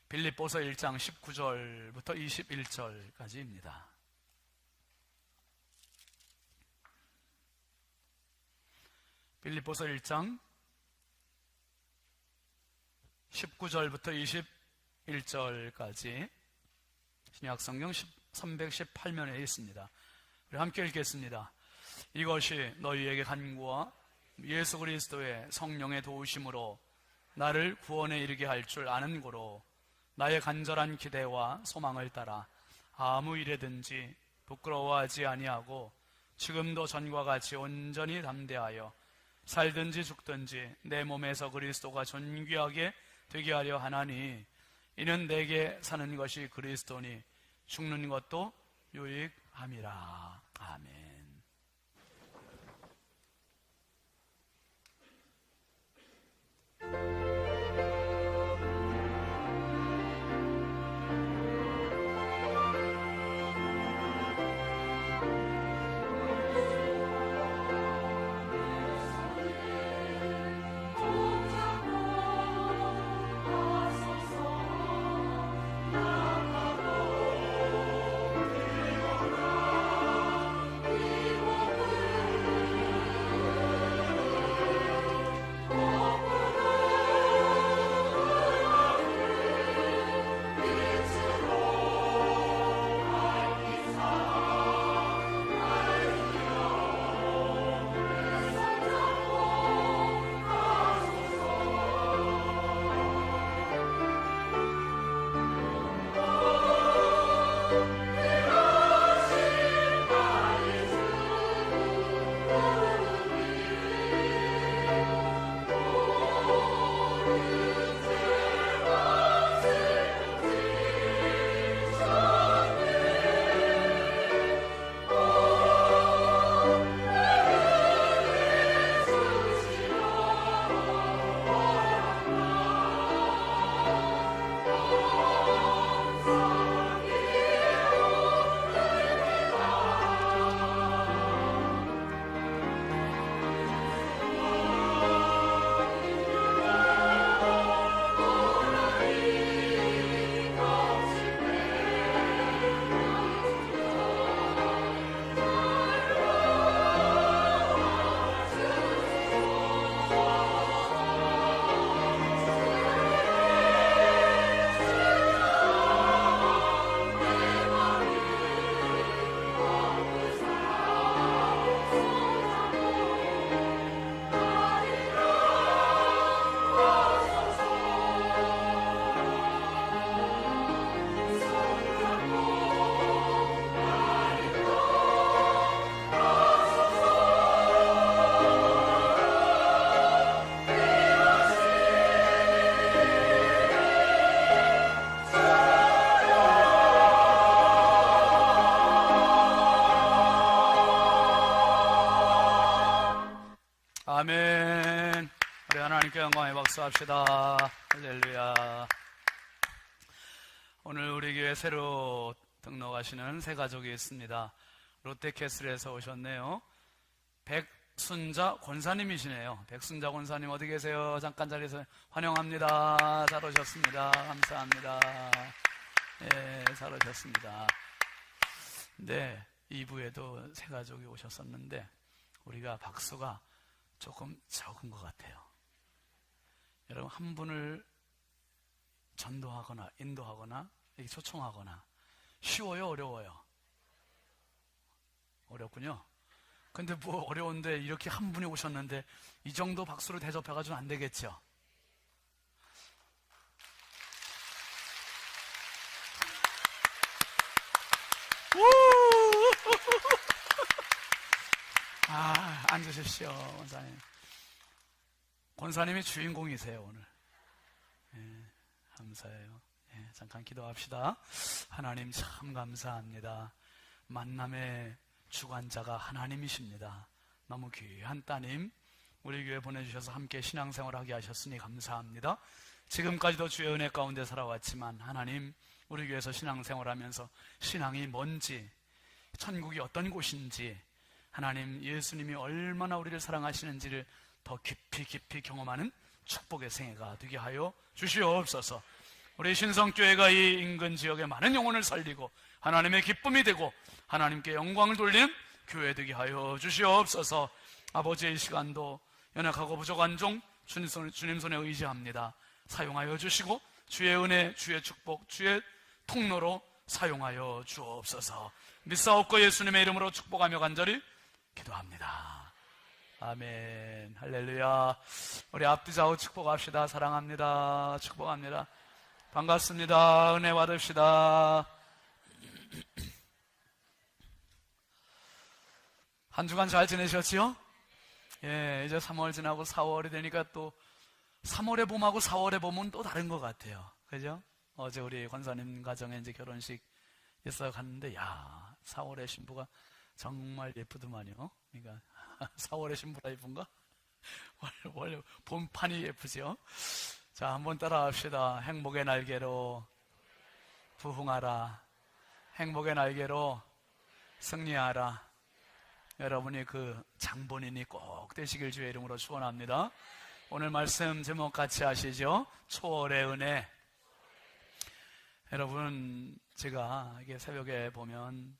빌립보서 1장 19절부터 21절까지입니다. 빌립보서 1장 19절부터 21절까지 신약성경 318면에 있습니다. 우리 함께 읽겠습니다. 이것이 너희에게 간구와 예수 그리스도의 성령의 도우심으로 나를 구원에 이르게 할 줄 아는 고로 나의 간절한 기대와 소망을 따라 아무 일에든지 부끄러워하지 아니하고 지금도 전과 같이 온전히 담대하여 살든지 죽든지 내 몸에서 그리스도가 존귀하게 되게 하려 하나니 이는 내게 사는 것이 그리스도니 죽는 것도 유익함이라. 아멘. 아멘. 우리 하나님께 영광의 박수합시다. 할렐루야. 오늘 우리 교회 새로 등록하시는 새 가족이 있습니다. 롯데캐슬에서 오셨네요. 백순자 권사님이시네요. 백순자 권사님 어디 계세요? 잠깐 자리에서 환영합니다. 잘 오셨습니다. 감사합니다. 네, 잘 오셨습니다. 네, 2부에도 새 가족이 오셨었는데 우리가 박수가 조금 적은 것 같아요. 여러분, 한 분을 전도하거나 인도하거나 이렇게 초청하거나 쉬워요, 어려워요? 어렵군요. 근데 뭐 어려운데 이렇게 한 분이 오셨는데 이 정도 박수로 대접해가지고는 안 되겠죠? 앉으십시오, 권사님. 권사님이 주인공이세요, 오늘. 예, 감사해요. 예, 잠깐 기도합시다. 하나님 참 감사합니다. 만남의 주관자가 하나님이십니다. 너무 귀한 따님 우리 교회 보내주셔서 함께 신앙생활하게 하셨으니 감사합니다. 지금까지도 주의 은혜 가운데 살아왔지만 하나님, 우리 교회에서 신앙생활하면서 신앙이 뭔지, 천국이 어떤 곳인지, 하나님 예수님이 얼마나 우리를 사랑하시는지를 더 깊이 경험하는 축복의 생애가 되게 하여 주시옵소서. 우리 신성교회가 이 인근 지역의 많은 영혼을 살리고 하나님의 기쁨이 되고 하나님께 영광을 돌리는 교회 되게 하여 주시옵소서. 아버지의 시간도 연약하고 부족한 종 주님 손에 의지합니다. 사용하여 주시고 주의 은혜, 주의 축복, 주의 통로로 사용하여 주옵소서. 믿사옵고 예수님의 이름으로 축복하며 간절히 기도합니다. 아멘. 할렐루야. 우리 앞뒤 좌우 축복합시다. 사랑합니다. 축복합니다. 반갑습니다. 은혜 받읍시다. 한 주간 잘 지내셨지요? 예, 이제 3월 지나고 4월이 되니까 또 3월의 봄하고 4월의 봄은 또 다른 것 같아요. 그죠? 어제 우리 권사님 가정에 이제 결혼식 있어 갔는데, 야, 4월의 신부가 정말 예쁘더만요. 그러니까 4월의 신부가 예쁜가? 원래 봄판이 예쁘죠? 자, 한번 따라 합시다. 행복의 날개로 부흥하라. 행복의 날개로 승리하라. 여러분이 그 장본인이 꼭 되시길 주의 이름으로 축원합니다. 오늘 말씀 제목 같이 아시죠? 초월의 은혜. 여러분, 제가 이게 새벽에 보면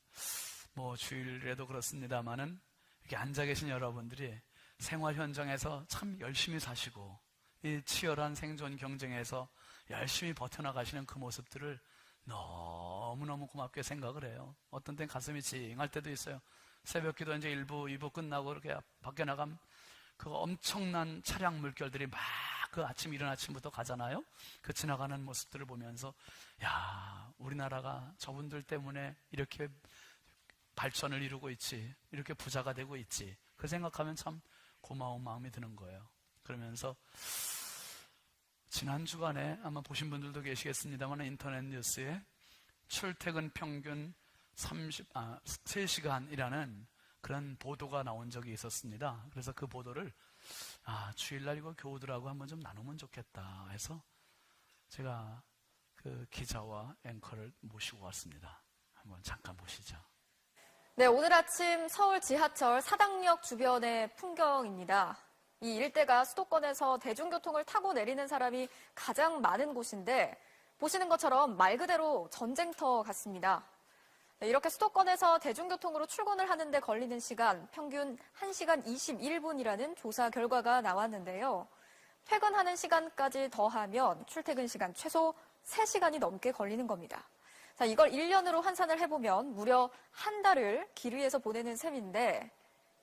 뭐 주일에도 그렇습니다만은 이렇게 앉아 계신 여러분들이 생활 현장에서 참 열심히 사시고 이 치열한 생존 경쟁에서 열심히 버텨나가시는 그 모습들을 너무너무 고맙게 생각을 해요. 어떤 땐 가슴이 찡할 때도 있어요. 새벽 기도 이제 1부, 2부 끝나고 이렇게 밖에 나가면 그 엄청난 차량 물결들이 막 그 아침, 이른 아침부터 가잖아요. 그 지나가는 모습들을 보면서, 야, 우리나라가 저분들 때문에 이렇게 발전을 이루고 있지, 이렇게 부자가 되고 있지. 그 생각하면 참 고마운 마음이 드는 거예요. 그러면서 지난 주간에 아마 보신 분들도 계시겠습니다만 인터넷 뉴스에 출퇴근 평균 3시간이라는 그런 보도가 나온 적이 있었습니다. 그래서 그 보도를 주일날 이거 교우들하고 한번 좀 나누면 좋겠다 해서 제가 그 기자와 앵커를 모시고 왔습니다. 한번 잠깐 보시죠. 네, 오늘 아침 서울 지하철 사당역 주변의 풍경입니다. 이 일대가 수도권에서 대중교통을 타고 내리는 사람이 가장 많은 곳인데 보시는 것처럼 말 그대로 전쟁터 같습니다. 네, 이렇게 수도권에서 대중교통으로 출근을 하는데 걸리는 시간 평균 1시간 21분이라는 조사 결과가 나왔는데요. 퇴근하는 시간까지 더하면 출퇴근 시간 최소 3시간이 넘게 걸리는 겁니다. 자, 이걸 1년으로 환산을 해보면 무려 한 달을 길 위에서 보내는 셈인데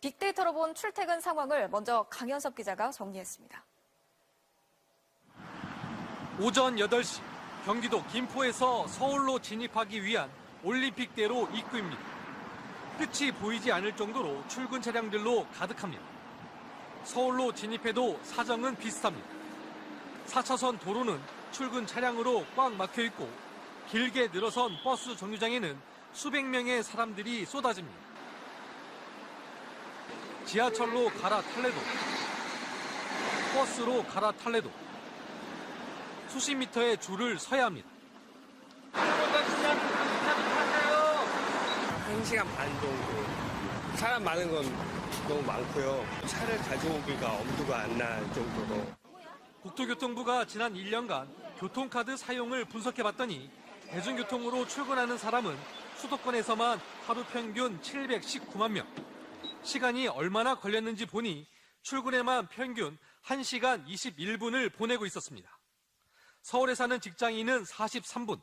빅데이터로 본 출퇴근 상황을 먼저 강현섭 기자가 정리했습니다. 오전 8시 경기도 김포에서 서울로 진입하기 위한 올림픽대로 입구입니다. 끝이 보이지 않을 정도로 출근 차량들로 가득합니다. 서울로 진입해도 사정은 비슷합니다. 4차선 도로는 출근 차량으로 꽉 막혀 있고 길게 늘어선 버스 정류장에는 수백 명의 사람들이 쏟아집니다. 지하철로 갈아탈래도 버스로 갈아탈래도 수십 미터의 줄을 서야 합니다. 1시간 반 정도. 사람 많은 건 너무 많고요. 차를 가져오기가 엄두가 안 날 정도로. 국토교통부가 지난 1년간 교통카드 사용을 분석해봤더니 대중교통으로 출근하는 사람은 수도권에서만 하루 평균 719만 명. 시간이 얼마나 걸렸는지 보니 출근에만 평균 1시간 21분을 보내고 있었습니다. 서울에 사는 직장인은 43분,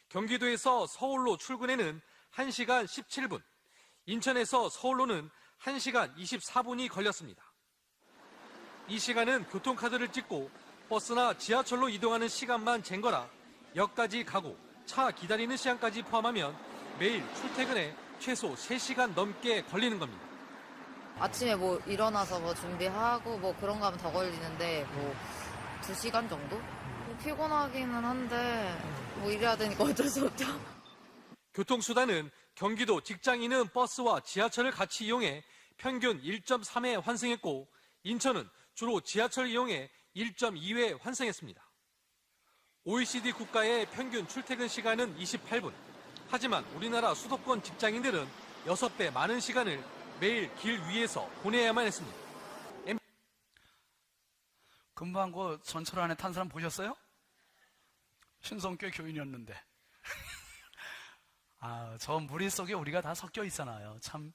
경기도에서 서울로 출근에는 1시간 17분, 인천에서 서울로는 1시간 24분이 걸렸습니다. 이 시간은 교통카드를 찍고 버스나 지하철로 이동하는 시간만 잰 거라 역까지 가고 차 기다리는 시간까지 포함하면 매일 출퇴근에 최소 3시간 넘게 걸리는 겁니다. 아침에 뭐 일어나서 뭐 준비하고 뭐 그런 거 하면 더 걸리는데 뭐 2시간 정도? 뭐 피곤하기는 한데 뭐 일해야 되니까 어쩔 수 없죠. 교통수단은 경기도 직장인은 버스와 지하철을 같이 이용해 평균 1.3회 환승했고 인천은 주로 지하철 이용해 1.2회 환승했습니다. OECD 국가의 평균 출퇴근 시간은 28분. 하지만 우리나라 수도권 직장인들은 6배 많은 시간을 매일 길 위에서 보내야만 했습니다. 금방 그 전철 안에 탄 사람 보셨어요? 신성교회 교인이었는데. 저 무리 속에 우리가 다 섞여 있잖아요. 참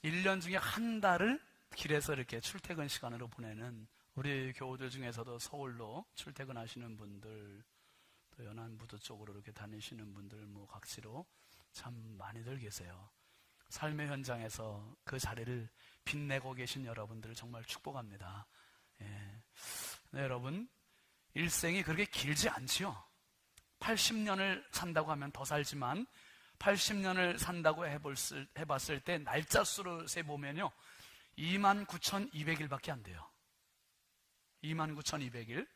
1년 중에 한 달을 길에서 이렇게 출퇴근 시간으로 보내는 우리 교우들 중에서도 서울로 출퇴근하시는 분들, 또 연안부두 쪽으로 이렇게 다니시는 분들, 뭐 각지로 참 많이들 계세요. 삶의 현장에서 그 자리를 빛내고 계신 여러분들을 정말 축복합니다. 예. 네, 여러분, 일생이 그렇게 길지 않지요. 80년을 산다고 하면 더 살지만 80년을 산다고 해봤을 때 날짜 수로 세보면요 29,200일밖에 안 돼요. 29,200일.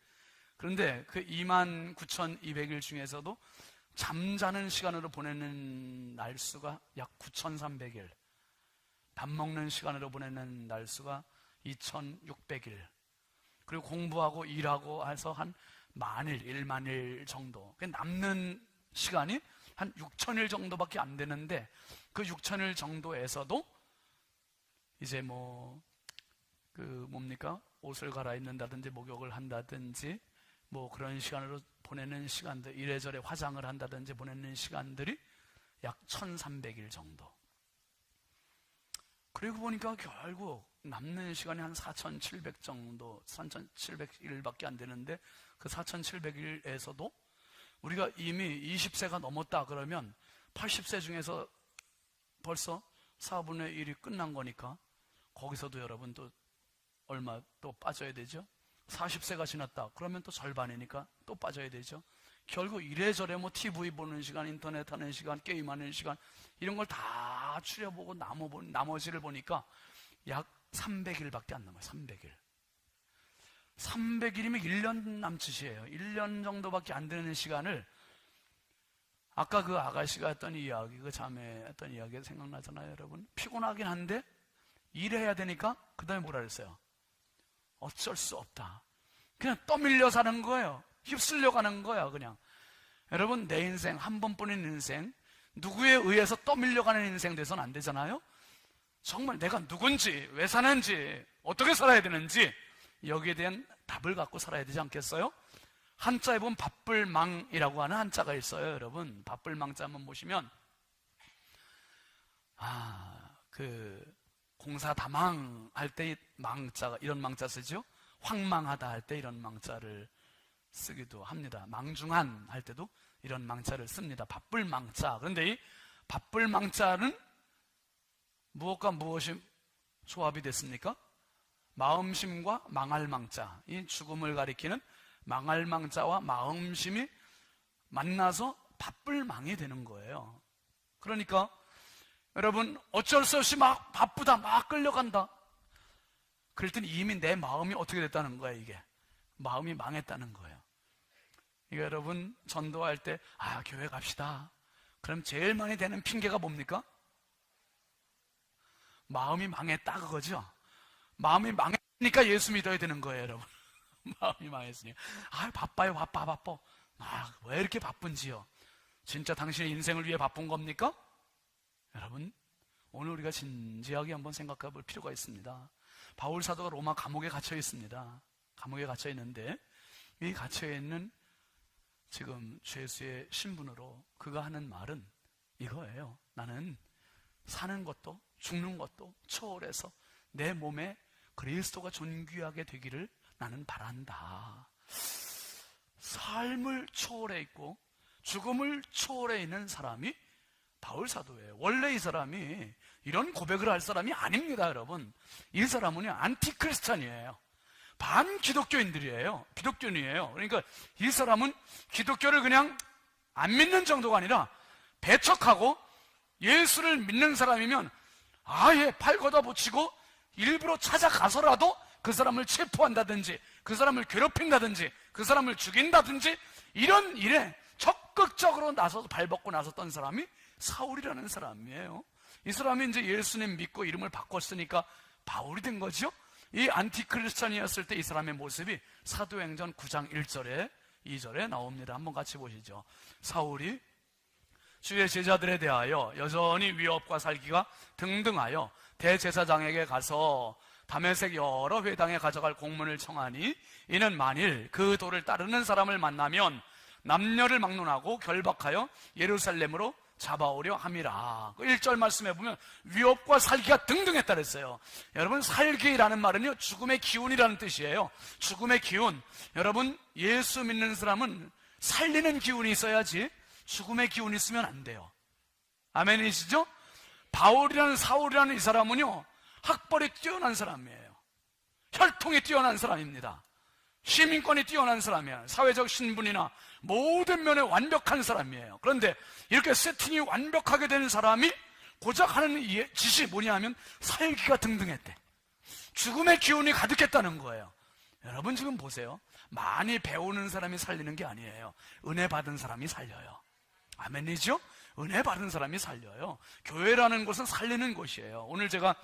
그런데 그 29,200일 중에서도 잠자는 시간으로 보내는 날수가 약 9,300일, 밥 먹는 시간으로 보내는 날수가 2,600일, 그리고 공부하고 일하고 해서 한 만일, 1만일 정도. 남는 시간이 한 6,000일 정도밖에 안 되는데 그 6,000일 정도에서도 이제 옷을 갈아입는다든지 목욕을 한다든지 뭐 그런 시간으로 보내는 시간들, 이래저래 화장을 한다든지 보내는 시간들이 약 1,300일 정도. 그리고 보니까 결국 남는 시간이 한 4,700 정도, 4,700일밖에 안 되는데 그 4,700일에서도 우리가 이미 20세가 넘었다 그러면 80세 중에서 벌써 4분의 1이 끝난 거니까 거기서도 여러분 또 얼마 또 빠져야 되죠? 40세가 지났다 그러면 또 절반이니까 또 빠져야 되죠? 결국 이래저래 TV 보는 시간, 인터넷 하는 시간, 게임하는 시간 이런 걸 다 추려보고 나머지를 보니까 약 300일밖에 안 남아요. 300일. 300일이면 1년 남짓이에요. 1년 정도밖에 안 되는 시간을 아까 그 아가씨가 했던 이야기, 그 자매 했던 이야기가 생각나잖아요, 여러분. 피곤하긴 한데 일해야 되니까 그 다음에 뭐라 그랬어요? 어쩔 수 없다. 그냥 떠밀려 사는 거예요. 휩쓸려 가는 거야, 그냥. 여러분, 내 인생, 한 번뿐인 인생, 누구에 의해서 떠밀려가는 인생 돼서는 안 되잖아요? 정말 내가 누군지, 왜 사는지, 어떻게 살아야 되는지 여기에 대한 답을 갖고 살아야 되지 않겠어요? 한자에 보면 바쁠망이라고 하는 한자가 있어요, 여러분. 바쁠망자 한번 보시면 공사다망 할 때 망자가 이런 망자 쓰죠? 황망하다 할 때 이런 망자를 쓰기도 합니다. 망중한 할 때도 이런 망자를 씁니다. 바쁠망자. 그런데 이 바쁠망자는 무엇과 무엇이 조합이 됐습니까? 마음심과 망할망자. 이 죽음을 가리키는 망할망자와 마음심이 만나서 바쁠망이 되는 거예요. 그러니까 여러분 어쩔 수 없이 막 바쁘다, 막 끌려간다. 그럴 땐 이미 내 마음이 어떻게 됐다는 거예요, 이게. 마음이 망했다는 거예요. 이게 여러분 전도할 때 교회 갑시다. 그럼 제일 많이 되는 핑계가 뭡니까? 마음이 망했다 그거죠. 마음이 망했으니까 예수 믿어야 되는 거예요, 여러분. 마음이 망했으니까. 바빠요, 바빠. 왜 이렇게 바쁜지요? 진짜 당신의 인생을 위해 바쁜 겁니까? 여러분, 오늘 우리가 진지하게 한번 생각해 볼 필요가 있습니다. 바울 사도가 로마 감옥에 갇혀 있습니다. 감옥에 갇혀 있는데 이 갇혀 있는 지금 죄수의 신분으로 그가 하는 말은 이거예요. 나는 사는 것도 죽는 것도 초월해서 내 몸에 그리스도가 존귀하게 되기를 나는 바란다. 삶을 초월해 있고 죽음을 초월해 있는 사람이 바울 사도예요. 원래 이 사람이 이런 고백을 할 사람이 아닙니다, 여러분. 이 사람은요, 안티크리스찬이에요. 반기독교인들이에요. 기독교인이에요. 그러니까 이 사람은 기독교를 그냥 안 믿는 정도가 아니라 배척하고 예수를 믿는 사람이면 아예 팔 걷어붙이고 일부러 찾아가서라도 그 사람을 체포한다든지 그 사람을 괴롭힌다든지 그 사람을 죽인다든지 이런 일에 적극적으로 나서서 발벗고 나섰던 사람이 사울이라는 사람이에요. 이 사람이 이제 예수님 믿고 이름을 바꿨으니까 바울이 된 거죠. 이 안티크리스찬이었을 때 이 사람의 모습이 사도행전 9장 1절에 2절에 나옵니다. 한번 같이 보시죠. 사울이 주의 제자들에 대하여 여전히 위협과 살기가 등등하여 대제사장에게 가서 다메섹 여러 회당에 가져갈 공문을 청하니 이는 만일 그 도를 따르는 사람을 만나면 남녀를 막론하고 결박하여 예루살렘으로 잡아오려 함이라. 1절 말씀해 보면 위협과 살기가 등등했다 그랬어요. 여러분, 살기라는 말은요, 죽음의 기운이라는 뜻이에요. 죽음의 기운. 여러분, 예수 믿는 사람은 살리는 기운이 있어야지 죽음의 기운이 있으면 안 돼요. 아멘이시죠? 바울이라는 사울이라는 이 사람은요, 학벌이 뛰어난 사람이에요. 혈통이 뛰어난 사람입니다. 시민권이 뛰어난 사람이에요. 사회적 신분이나 모든 면에 완벽한 사람이에요. 그런데 이렇게 세팅이 완벽하게 된 사람이 고작 하는 짓이 뭐냐면 살기가 등등했대. 죽음의 기운이 가득했다는 거예요. 여러분 지금 보세요. 많이 배우는 사람이 살리는 게 아니에요. 은혜 받은 사람이 살려요. 아멘이죠? 은혜 받은 사람이 살려요. 교회라는 곳은 살리는 곳이에요. 오늘 제가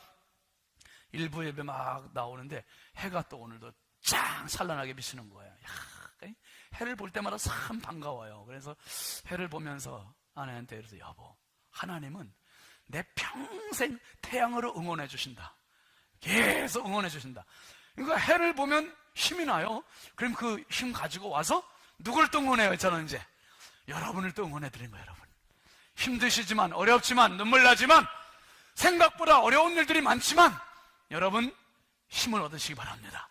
일부 예배 막 나오는데 해가 또 오늘도 짱 찬란하게 비치는 거예요. 야, 해를 볼 때마다 참 반가워요. 그래서 해를 보면서 아내한테 그래서 여보, 하나님은 내 평생 태양으로 응원해 주신다. 계속 응원해 주신다. 그러니까 해를 보면 힘이 나요. 그럼 그 힘 가지고 와서 누굴 또 응원해요? 저는 이제 여러분을 또 응원해 드린 거예요. 여러분, 힘드시지만 어렵지만 눈물 나지만 생각보다 어려운 일들이 많지만 여러분 힘을 얻으시기 바랍니다.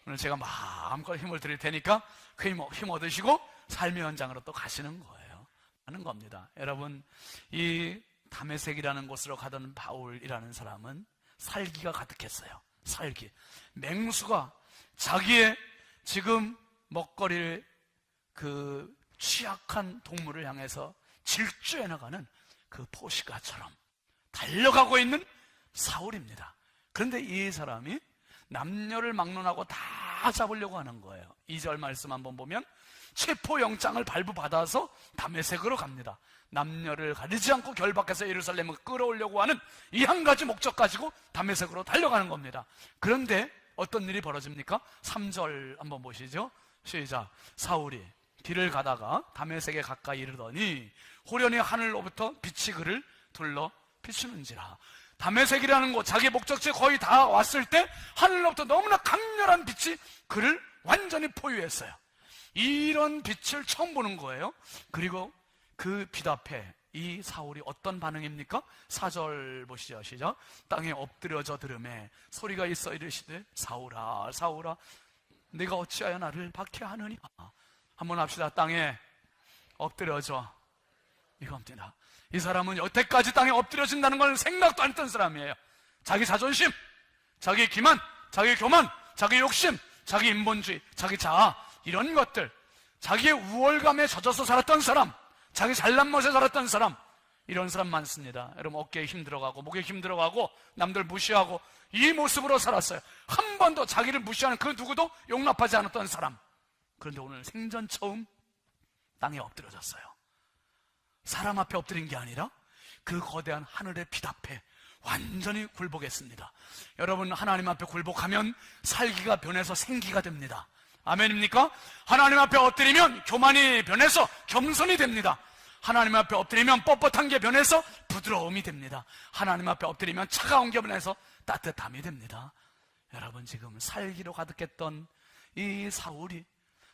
오늘 제가 마음껏 힘을 드릴 테니까 그 힘 얻으시고 삶의 현장으로 또 가시는 거예요. 하는 겁니다. 여러분, 이 다메섹이라는 곳으로 가던 바울이라는 사람은 살기가 가득했어요. 살기. 맹수가 자기의 지금 먹거리를 그 취약한 동물을 향해서 질주해 나가는 그 포시가처럼 달려가고 있는 사울입니다. 그런데 이 사람이 남녀를 막론하고 다 잡으려고 하는 거예요. 2절 말씀 한번 보면 체포영장을 발부받아서 다메섹으로 갑니다. 남녀를 가리지 않고 결박해서 예루살렘을 끌어오려고 하는 이 한 가지 목적 가지고 다메섹으로 달려가는 겁니다. 그런데 어떤 일이 벌어집니까? 3절 한번 보시죠. 시작. 사울이 길을 가다가 다메섹에 가까이 이르더니 호련히 하늘로부터 빛이 그를 둘러 비추는지라. 다메섹이라는 곳, 자기 목적지에 거의 다 왔을 때 하늘로부터 너무나 강렬한 빛이 그를 완전히 포위했어요. 이런 빛을 처음 보는 거예요. 그리고 그 빛 앞에 이 사울이 어떤 반응입니까? 4절 보시죠. 시작. 땅에 엎드려져 들음에 소리가 있어 이르시되 사울아 사울아 네가 어찌하여 나를 박해하느냐. 한번 합시다. 땅에 엎드려져. 이겁니다. 이 사람은 여태까지 땅에 엎드려진다는 걸 생각도 안 했던 사람이에요. 자기 자존심, 자기 기만, 자기 교만, 자기 욕심, 자기 인본주의, 자기 자아, 이런 것들, 자기의 우월감에 젖어서 살았던 사람, 자기 잘난 멋에 살았던 사람, 이런 사람 많습니다. 여러분, 어깨에 힘 들어가고 목에 힘 들어가고 남들 무시하고 이 모습으로 살았어요. 한 번도 자기를 무시하는 그 누구도 용납하지 않았던 사람. 그런데 오늘 생전 처음 땅에 엎드려졌어요. 사람 앞에 엎드린 게 아니라 그 거대한 하늘의 빛 앞에 완전히 굴복했습니다. 여러분, 하나님 앞에 굴복하면 살기가 변해서 생기가 됩니다. 아멘입니까? 하나님 앞에 엎드리면 교만이 변해서 겸손이 됩니다. 하나님 앞에 엎드리면 뻣뻣한 게 변해서 부드러움이 됩니다. 하나님 앞에 엎드리면 차가운 게 변해서 따뜻함이 됩니다. 여러분, 지금 살기로 가득했던 이 사울이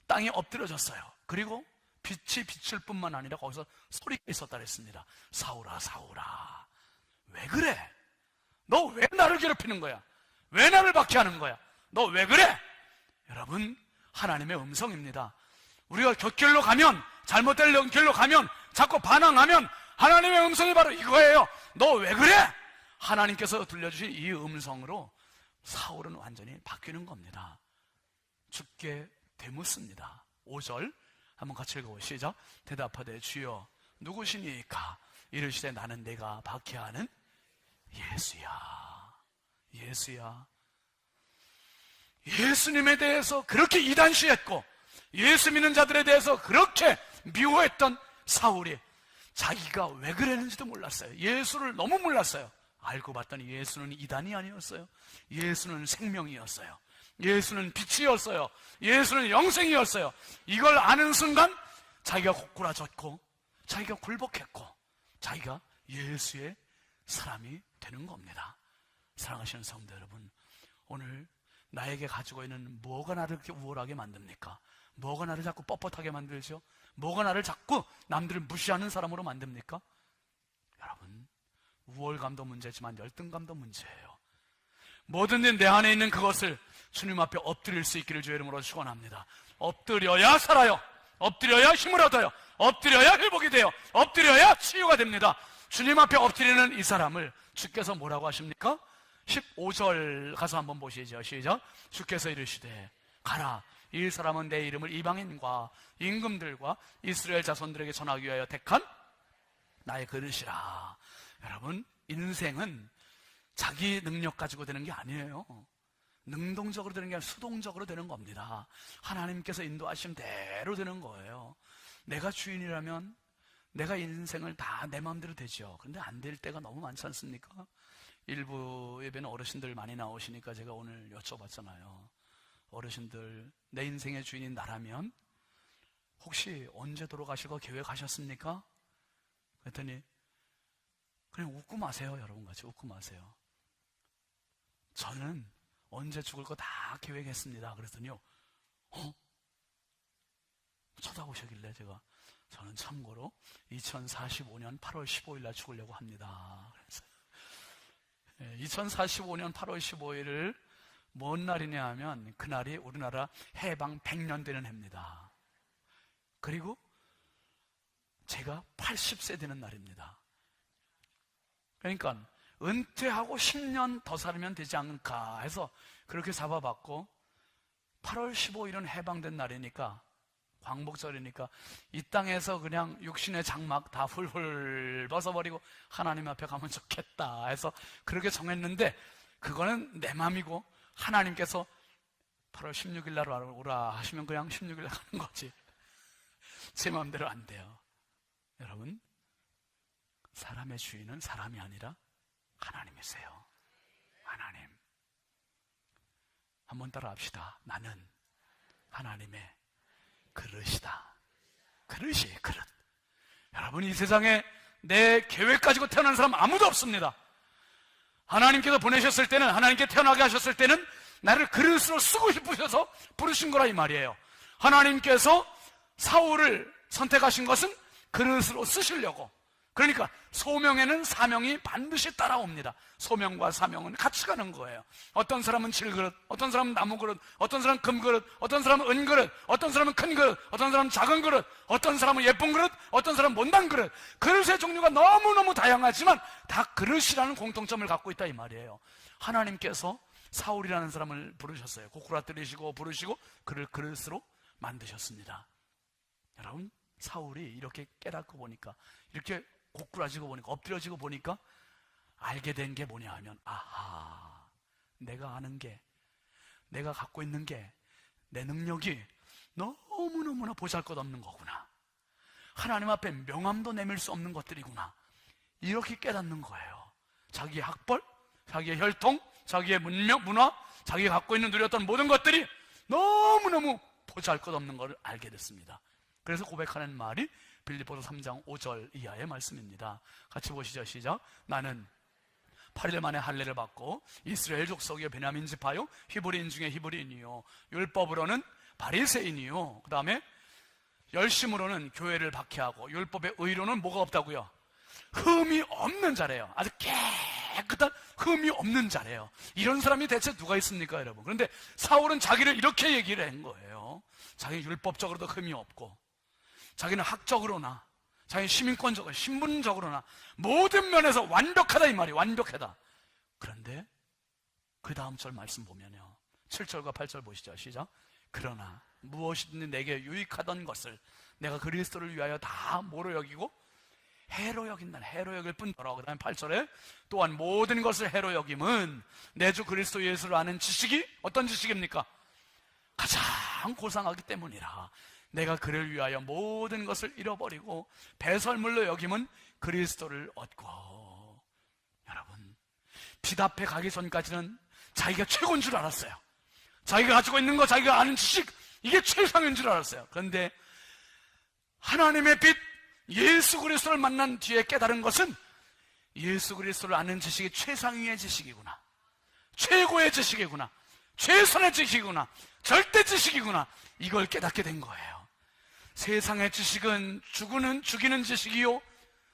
땅에 엎드려졌어요. 그리고 빛이 비칠 뿐만 아니라 거기서 소리가 있었다 그랬습니다. 사울아 사울아 왜 그래? 너 왜 나를 괴롭히는 거야? 왜 나를 박해하는 거야? 너 왜 그래? 여러분, 하나님의 음성입니다. 우리가 곁길로 가면, 잘못된 길로 가면, 자꾸 반항하면 하나님의 음성이 바로 이거예요. 너 왜 그래? 하나님께서 들려주신 이 음성으로 사울은 완전히 바뀌는 겁니다. 죽게 되묻습니다. 5절 한번 같이 읽어보시죠. 시작. 대답하되 주여 누구시니까? 이르시되 나는 내가 박해하는 예수야. 예수야. 예수님에 대해서 그렇게 이단시했고 예수 믿는 자들에 대해서 그렇게 미워했던 사울이 자기가 왜 그랬는지도 몰랐어요. 예수를 너무 몰랐어요. 알고 봤더니 예수는 이단이 아니었어요. 예수는 생명이었어요. 예수는 빛이었어요. 예수는 영생이었어요. 이걸 아는 순간 자기가 고꾸라졌고 자기가 굴복했고 자기가 예수의 사람이 되는 겁니다. 사랑하시는 성도 여러분, 오늘 나에게 가지고 있는 뭐가 나를 그렇게 우월하게 만듭니까? 뭐가 나를 자꾸 뻣뻣하게 만들죠? 뭐가 나를 자꾸 남들을 무시하는 사람으로 만듭니까? 여러분, 우월감도 문제지만 열등감도 문제예요. 뭐든지 내 안에 있는 그것을 주님 앞에 엎드릴 수 있기를 주의 이름으로 축원합니다. 엎드려야 살아요. 엎드려야 힘을 얻어요. 엎드려야 회복이 돼요. 엎드려야 치유가 됩니다. 주님 앞에 엎드리는 이 사람을 주께서 뭐라고 하십니까? 15절 가서 한번 보시죠. 시작. 주께서 이르시되 가라, 이 사람은 내 이름을 이방인과 임금들과 이스라엘 자손들에게 전하기 위하여 택한 나의 그릇이라. 여러분, 인생은 자기 능력 가지고 되는 게 아니에요. 능동적으로 되는 게 아니라 수동적으로 되는 겁니다. 하나님께서 인도하신 대로 되는 거예요. 내가 주인이라면 내가 인생을 다 내 마음대로 되죠. 그런데 안 될 때가 너무 많지 않습니까? 일부 예배는 어르신들 많이 나오시니까 제가 오늘 여쭤봤잖아요. 어르신들, 내 인생의 주인이 나라면 혹시 언제 돌아가실 거 계획하셨습니까? 그랬더니 그냥 웃고 마세요. 여러분 같이 웃고 마세요. 저는 언제 죽을 거 다 계획했습니다. 그랬더니요, 쳐다보시길래 제가, 저는 참고로 2045년 8월 15일 날 죽으려고 합니다. 그래서 2045년 8월 15일을 뭔 날이냐 하면 그날이 우리나라 해방 100년 되는 해입니다. 그리고 제가 80세 되는 날입니다. 그러니까 은퇴하고 10년 더 살면 되지 않을까 해서 그렇게 잡아봤고, 8월 15일은 해방된 날이니까, 광복절이니까 이 땅에서 그냥 육신의 장막 다 훌훌 벗어버리고 하나님 앞에 가면 좋겠다 해서 그렇게 정했는데, 그거는 내 맘이고 하나님께서 8월 16일 날 오라 하시면 그냥 16일 날 가는 거지. 제 마음대로 안 돼요. 여러분, 사람의 주인은 사람이 아니라 하나님이세요. 하나님. 한번 따라 합시다. 나는 하나님의 그릇이다. 그릇이에요, 그릇. 여러분, 이 세상에 내 계획 가지고 태어난 사람 아무도 없습니다. 하나님께서 보내셨을 때는, 하나님께 태어나게 하셨을 때는 나를 그릇으로 쓰고 싶으셔서 부르신 거라 이 말이에요. 하나님께서 사울을 선택하신 것은 그릇으로 쓰시려고. 그러니까 소명에는 사명이 반드시 따라옵니다. 소명과 사명은 같이 가는 거예요. 어떤 사람은 질그릇, 어떤 사람은 나무그릇, 어떤 사람은 금그릇, 어떤 사람은 은그릇, 어떤 사람은 큰 그릇, 어떤 사람은 작은 그릇, 어떤 사람은 예쁜 그릇, 어떤 사람은 못난 그릇. 그릇의 종류가 너무너무 다양하지만 다 그릇이라는 공통점을 갖고 있다 이 말이에요. 하나님께서 사울이라는 사람을 부르셨어요. 고꾸라뜨리시고 부르시고 그를 그릇으로 만드셨습니다. 여러분, 사울이 이렇게 깨닫고 보니까, 이렇게 고꾸라지고 보니까, 엎드려지고 보니까 알게 된 게 뭐냐 하면, 아하, 내가 아는 게, 내가 갖고 있는 게, 내 능력이 너무너무나 보잘것없는 거구나. 하나님 앞에 명함도 내밀 수 없는 것들이구나. 이렇게 깨닫는 거예요. 자기의 학벌, 자기의 혈통, 자기의 문화, 자기가 갖고 있는 누렸던 모든 것들이 너무너무 보잘것없는 것을 알게 됐습니다. 그래서 고백하는 말이 빌립보서 3장 5절 이하의 말씀입니다. 같이 보시죠. 시작. 나는 8일 만에 할례를 받고 이스라엘 족속이요 베냐민 지파요 히브리인 중에 히브리인이요 율법으로는 바리새인이요, 그 다음에 열심으로는 교회를 박해하고 율법의 의로는 뭐가 없다고요? 흠이 없는 자래요. 아주 깨끗한 흠이 없는 자래요. 이런 사람이 대체 누가 있습니까, 여러분? 그런데 사울은 자기를 이렇게 얘기를 한 거예요. 자기는 율법적으로도 흠이 없고, 자기는 학적으로나, 자기는 시민권적으로, 신분적으로나 모든 면에서 완벽하다 이 말이에요. 완벽하다. 그런데 그 다음 절 말씀 보면요, 7절과 8절 보시죠. 시작. 그러나 무엇이든 내게 유익하던 것을 내가 그리스도를 위하여 다 뭐로 여기고 해로 여긴다. 해로 여길 뿐더러. 그 다음에 8절에 또한 모든 것을 해로 여김은 내 주 그리스도 예수를 아는 지식이 어떤 지식입니까? 가장 고상하기 때문이라. 내가 그를 위하여 모든 것을 잃어버리고 배설물로 여김은 그리스도를 얻고. 여러분, 빛 앞에 가기 전까지는 자기가 최고인 줄 알았어요. 자기가 가지고 있는 거, 자기가 아는 지식, 이게 최상인 줄 알았어요. 그런데 하나님의 빛, 예수 그리스도를 만난 뒤에 깨달은 것은 예수 그리스도를 아는 지식이 최상위의 지식이구나, 최고의 지식이구나. 최선의 지식이구나, 절대 지식이구나, 이걸 깨닫게 된 거예요. 세상의 지식은 죽이는 지식이요,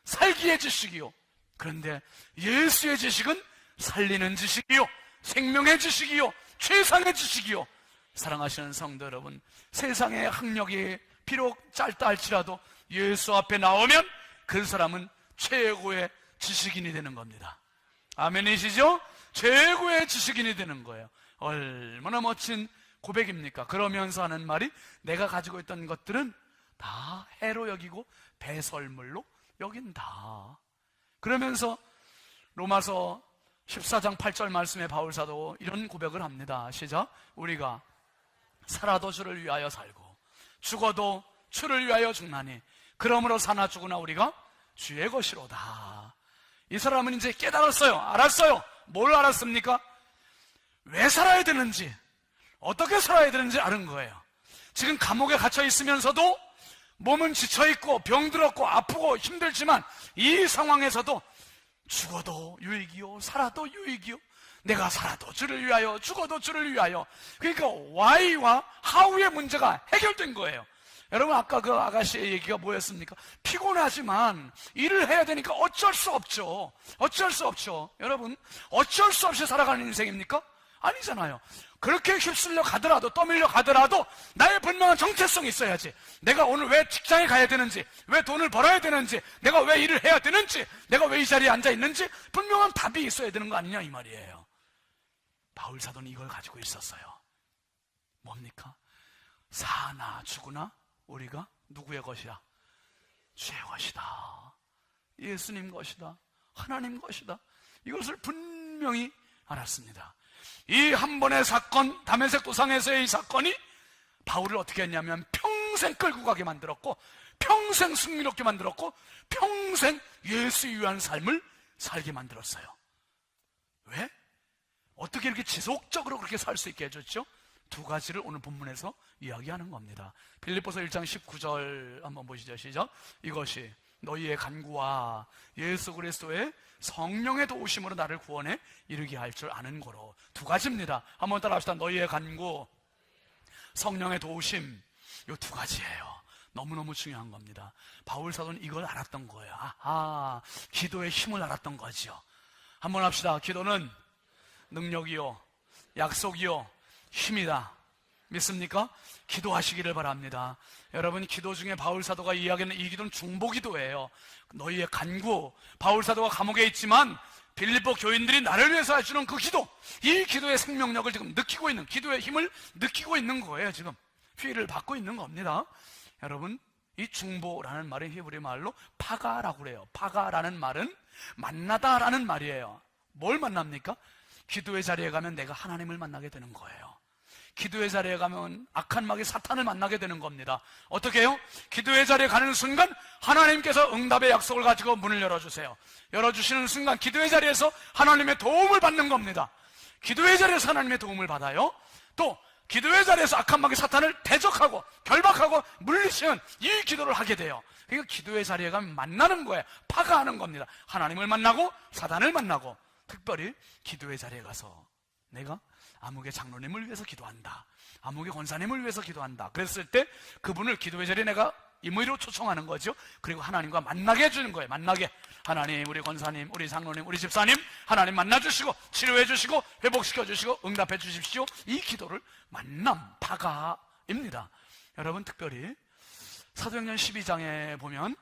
살기의 지식이요. 그런데 예수의 지식은 살리는 지식이요, 생명의 지식이요, 최상의 지식이요. 사랑하시는 성도 여러분, 세상의 학력이 비록 짧다 할지라도 예수 앞에 나오면 그 사람은 최고의 지식인이 되는 겁니다. 아멘이시죠? 최고의 지식인이 되는 거예요. 얼마나 멋진 고백입니까? 그러면서 하는 말이, 내가 가지고 있던 것들은 다 해로 여기고 배설물로 여긴다. 그러면서 로마서 14장 8절 말씀에 바울사도 이런 고백을 합니다. 시작. 우리가 살아도 주를 위하여 살고 죽어도 주를 위하여 죽나니 그러므로 사나 죽으나 우리가 주의 것이로다. 이 사람은 이제 깨달았어요. 알았어요. 뭘 알았습니까? 왜 살아야 되는지, 어떻게 살아야 되는지 아는 거예요. 지금 감옥에 갇혀 있으면서도 몸은 지쳐있고 병들었고 아프고 힘들지만 이 상황에서도 죽어도 유익이요, 살아도 유익이요, 내가 살아도 주를 위하여, 죽어도 주를 위하여. 그러니까 why와 how의 문제가 해결된 거예요. 여러분, 아까 그 아가씨의 얘기가 뭐였습니까? 피곤하지만 일을 해야 되니까 어쩔 수 없죠. 어쩔 수 없죠. 여러분, 어쩔 수 없이 살아가는 인생입니까? 아니잖아요. 그렇게 휩쓸려 가더라도, 떠밀려 가더라도 나의 분명한 정체성이 있어야지. 내가 오늘 왜 직장에 가야 되는지, 왜 돈을 벌어야 되는지, 내가 왜 일을 해야 되는지, 내가 왜 이 자리에 앉아 있는지 분명한 답이 있어야 되는 거 아니냐, 이 말이에요. 바울 사도는 이걸 가지고 있었어요. 뭡니까? 사나 죽으나 우리가 누구의 것이야? 주의 것이다. 예수님 것이다. 하나님 것이다. 이것을 분명히 알았습니다. 이 한 번의 사건, 다메섹 도상에서의 이 사건이 바울을 어떻게 했냐면 평생 끌고 가게 만들었고, 평생 승리롭게 만들었고, 평생 예수 위한 삶을 살게 만들었어요. 왜? 어떻게 이렇게 지속적으로 그렇게 살 수 있게 해줬죠? 두 가지를 오늘 본문에서 이야기하는 겁니다. 빌립보서 1장 19절 한번 보시죠. 시작. 이것이 너희의 간구와 예수 그리스도의 성령의 도우심으로 나를 구원해 이르게 할 줄 아는 거로. 두 가지입니다. 한번 따라 합시다. 너희의 간구, 성령의 도우심. 이 두 가지예요. 너무너무 중요한 겁니다. 바울 사도는 이걸 알았던 거예요. 아하, 기도의 힘을 알았던 거죠. 한번 합시다. 기도는 능력이요, 약속이요, 힘이다. 믿습니까? 기도하시기를 바랍니다. 여러분, 기도 중에 바울 사도가 이야기하는 이 기도는 중보 기도예요. 너희의 간구, 바울 사도가 감옥에 있지만 빌립보 교인들이 나를 위해서 해주는 그 기도, 이 기도의 생명력을 지금 느끼고 있는, 기도의 힘을 느끼고 있는 거예요. 지금 피를 받고 있는 겁니다. 여러분, 이 중보라는 말은 히브리 말로 파가라고 그래요. 파가라는 말은 만나다라는 말이에요. 뭘 만납니까? 기도의 자리에 가면 내가 하나님을 만나게 되는 거예요. 기도의 자리에 가면 악한 마귀 사탄을 만나게 되는 겁니다. 어떻게 해요? 기도의 자리에 가는 순간 하나님께서 응답의 약속을 가지고 문을 열어주세요. 열어주시는 순간 기도의 자리에서 하나님의 도움을 받는 겁니다. 기도의 자리에서 하나님의 도움을 받아요. 또 기도의 자리에서 악한 마귀 사탄을 대적하고 결박하고 물리치는 이 기도를 하게 돼요. 그러니까 기도의 자리에 가면 만나는 거예요. 파가하는 겁니다. 하나님을 만나고 사단을 만나고. 특별히 기도의 자리에 가서 내가 아무개 장로님을 위해서 기도한다, 아무개 권사님을 위해서 기도한다, 그랬을 때 그분을 기도의 자리에 내가 임의로 초청하는 거죠. 그리고 하나님과 만나게 해주는 거예요. 만나게. 하나님, 우리 권사님, 우리 장로님, 우리 집사님 하나님 만나주시고 치료해 주시고 회복시켜 주시고 응답해 주십시오. 이 기도를 만남, 파가입니다. 여러분, 특별히 사도행전 12장에 보면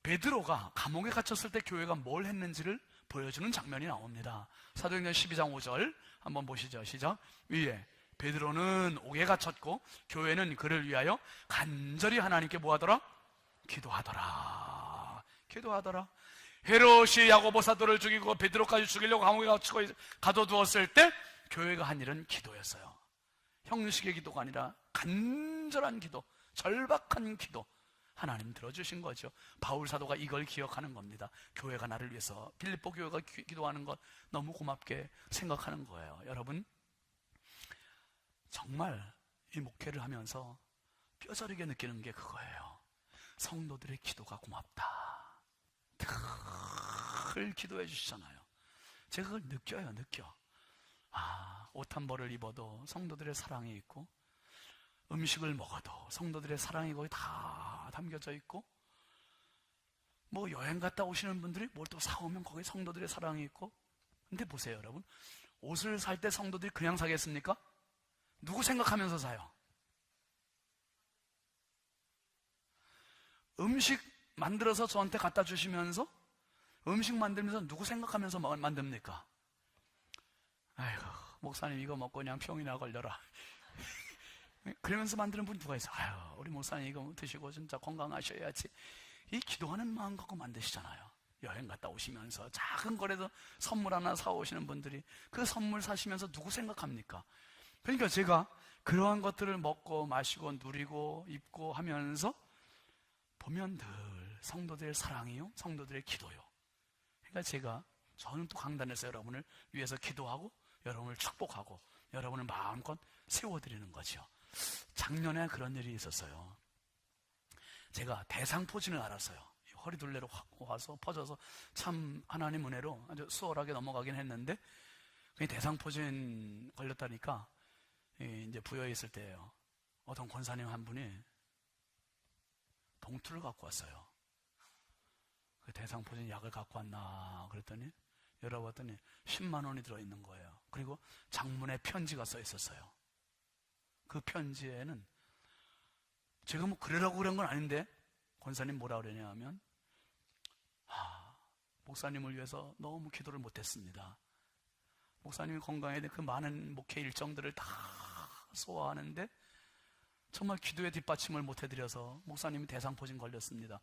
베드로가 감옥에 갇혔을 때 교회가 뭘 했는지를 보여주는 장면이 나옵니다. 사도행전 12장 5절 한번 보시죠. 시작. 위에 베드로는 옥에 갇혔고 교회는 그를 위하여 간절히 하나님께 뭐하더라? 기도하더라. 기도하더라. 헤롯이 야고보 사도를 죽이고 베드로까지 죽이려고 감옥에 갇히고 가둬두었을 때 교회가 한 일은 기도였어요. 형식의 기도가 아니라 간절한 기도, 절박한 기도. 하나님 들어주신 거죠. 바울 사도가 이걸 기억하는 겁니다. 교회가 나를 위해서, 빌립보 교회가 기도하는 것 너무 고맙게 생각하는 거예요. 여러분, 정말 이 목회를 하면서 뼈저리게 느끼는 게 그거예요. 성도들의 기도가 고맙다. 늘 기도해 주시잖아요. 제가 그걸 느껴요. 느껴. 옷 한 벌을 입어도 성도들의 사랑이 있고, 음식을 먹어도 성도들의 사랑이 거기 다 담겨져 있고, 뭐 여행 갔다 오시는 분들이 뭘 또 사오면 거기 성도들의 사랑이 있고. 근데 보세요 여러분, 옷을 살 때 성도들이 그냥 사겠습니까? 누구 생각하면서 사요? 음식 만들어서 저한테 갖다 주시면서 음식 만들면서 누구 생각하면서 만듭니까? 아이고, 목사님 이거 먹고 그냥 병이나 걸려라. 그러면서 만드는 분이 누가 있어? 아유, 우리 목사님 이거 드시고 진짜 건강하셔야지. 이 기도하는 마음 갖고 만드시잖아요. 여행 갔다 오시면서 작은 거라도 선물 하나 사오시는 분들이 그 선물 사시면서 누구 생각합니까? 그러니까 제가 그러한 것들을 먹고 마시고 누리고 입고 하면서 보면 늘 성도들의 사랑이요, 성도들의 기도요. 그러니까 저는 또 강단에서 여러분을 위해서 기도하고 여러분을 축복하고 여러분을 마음껏 세워드리는 거죠. 작년에 그런 일이 있었어요. 제가 대상포진을 알았어요. 허리둘레로 와서 퍼져서 참 하나님 은혜로 아주 수월하게 넘어가긴 했는데, 대상포진 걸렸다니까 이제 부여에 있을 때예요. 어떤 권사님 한 분이 봉투를 갖고 왔어요. 그 대상포진 약을 갖고 왔나 그랬더니 열어봤더니 10만 원이 들어있는 거예요. 그리고 장문에 편지가 써 있었어요. 그 편지에는 제가 뭐 그러라고 그런 건 아닌데 권사님 뭐라 그러냐 하면, 목사님을 위해서 너무 기도를 못했습니다. 목사님이 건강에 대한 그 많은 목회 일정들을 다 소화하는데 정말 기도의 뒷받침을 못해드려서 목사님이 대상포진 걸렸습니다.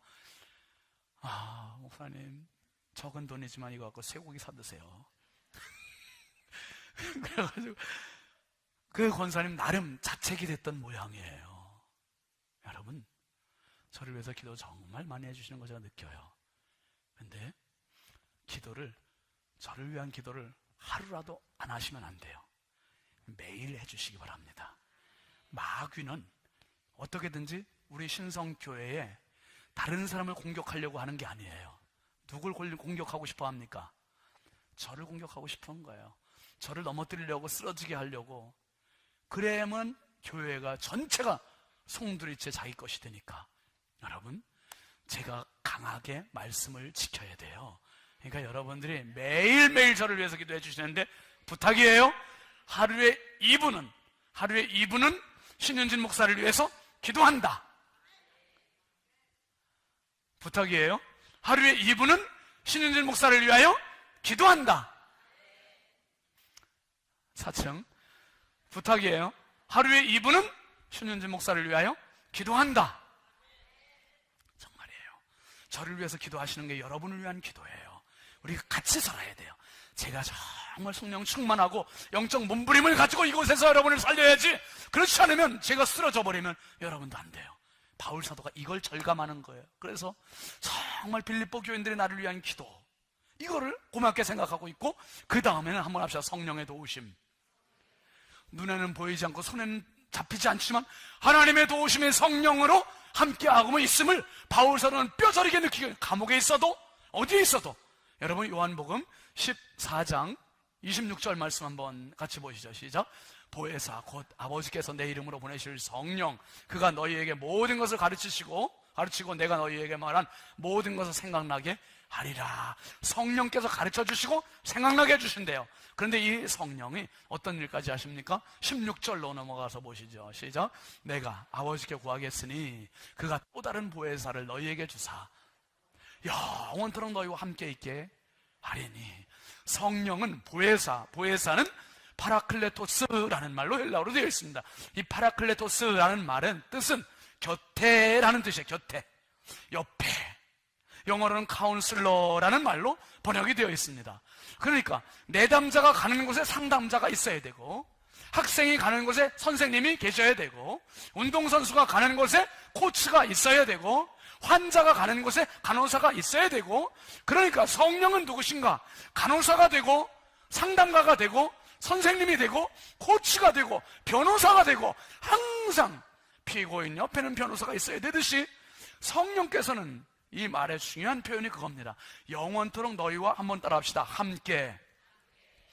목사님 적은 돈이지만 이거 갖고 쇠고기 사드세요. 그래가지고 그 권사님 나름 자책이 됐던 모양이에요. 여러분, 저를 위해서 기도 정말 많이 해주시는 거 제가 느껴요. 근데 저를 위한 기도를 하루라도 안 하시면 안 돼요. 매일 해주시기 바랍니다. 마귀는 어떻게든지 우리 신성교회에 다른 사람을 공격하려고 하는 게 아니에요. 누굴 공격하고 싶어 합니까? 저를 공격하고 싶은 거예요. 저를 넘어뜨리려고, 쓰러지게 하려고. 그래야만 교회가 전체가 송두리째 자기 것이 되니까. 여러분, 제가 강하게 말씀을 지켜야 돼요. 그러니까 여러분들이 매일매일 저를 위해서 기도해 주시는데 부탁이에요. 하루에 2분은 신윤진 목사를 위해서 기도한다. 부탁이에요. 하루에 2분은 신윤진 목사를 위하여 기도한다. 4층 부탁이에요. 하루에 2분은 신윤진 목사를 위하여 기도한다. 정말이에요. 저를 위해서 기도하시는 게 여러분을 위한 기도예요. 우리가 같이 살아야 돼요. 제가 정말 성령 충만하고 영적 몸부림을 가지고 이곳에서 여러분을 살려야지, 그렇지 않으면 제가 쓰러져 버리면 여러분도 안 돼요. 바울 사도가 이걸 절감하는 거예요. 그래서 정말 빌립보 교인들의 나를 위한 기도, 이거를 고맙게 생각하고 있고, 그 다음에는 한번 합시다. 성령의 도우심. 눈에는 보이지 않고 손에는 잡히지 않지만 하나님의 도우심의 성령으로 함께하고 있음을 바울 사도는 뼈저리게 느끼고, 감옥에 있어도 어디에 있어도. 여러분, 요한복음 14장 26절 말씀 한번 같이 보시죠. 시작. 보혜사 곧 아버지께서 내 이름으로 보내실 성령, 그가 너희에게 모든 것을 가르치고 내가 너희에게 말한 모든 것을 생각나게 하리라. 성령께서 가르쳐 주시고 생각나게 해주신대요. 그런데 이 성령이 어떤 일까지 하십니까? 16절로 넘어가서 보시죠. 시작. 내가 아버지께 구하겠으니 그가 또 다른 보혜사를 너희에게 주사 영원토록 너희와 함께 있게 하리니. 성령은 보혜사는 파라클레토스라는 말로 헬라어로 되어 있습니다. 이 파라클레토스라는 말은 뜻은 곁에라는 뜻이에요. 곁에, 옆에. 영어로는 카운슬러라는 말로 번역이 되어 있습니다. 그러니까 내담자가 가는 곳에 상담자가 있어야 되고, 학생이 가는 곳에 선생님이 계셔야 되고, 운동선수가 가는 곳에 코치가 있어야 되고, 환자가 가는 곳에 간호사가 있어야 되고. 그러니까 성령은 누구신가? 간호사가 되고, 상담가가 되고, 선생님이 되고, 코치가 되고, 변호사가 되고, 항상 피고인 옆에는 변호사가 있어야 되듯이 성령께서는, 이 말의 중요한 표현이 그겁니다. 영원토록 너희와 한번 따라 합시다.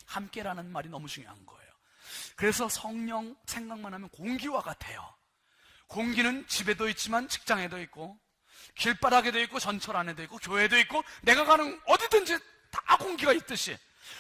함께라는 말이 너무 중요한 거예요. 그래서 성령 생각만 하면 공기와 같아요. 공기는 집에도 있지만 직장에도 있고 길바닥에도 있고 전철 안에도 있고 교회도 있고 내가 가는 어디든지 다 공기가 있듯이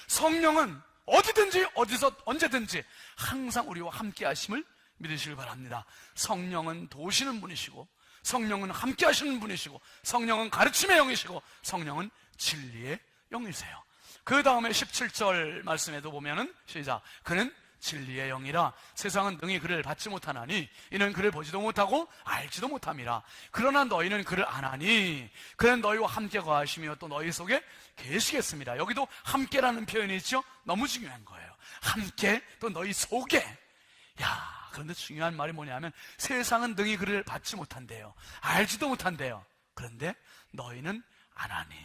성령은 어디든지 어디서 언제든지 항상 우리와 함께 하심을 믿으시길 바랍니다. 성령은 도우시는 분이시고 성령은 함께 하시는 분이시고 성령은 가르침의 영이시고 성령은 진리의 영이세요. 그 다음에 17절 말씀에도 보면은 시작. 그는 진리의 영이라 세상은 능히 그를 받지 못하나니 이는 그를 보지도 못하고 알지도 못함이라. 그러나 너희는 그를 아나니 그는 너희와 함께 거하시며 또 너희 속에 계시겠습니다. 여기도 함께라는 표현이 있죠. 너무 중요한 거예요. 함께 또 너희 속에. 그런데 중요한 말이 뭐냐면 세상은 능히 그를 받지 못한대요. 알지도 못한대요. 그런데 너희는 아나니.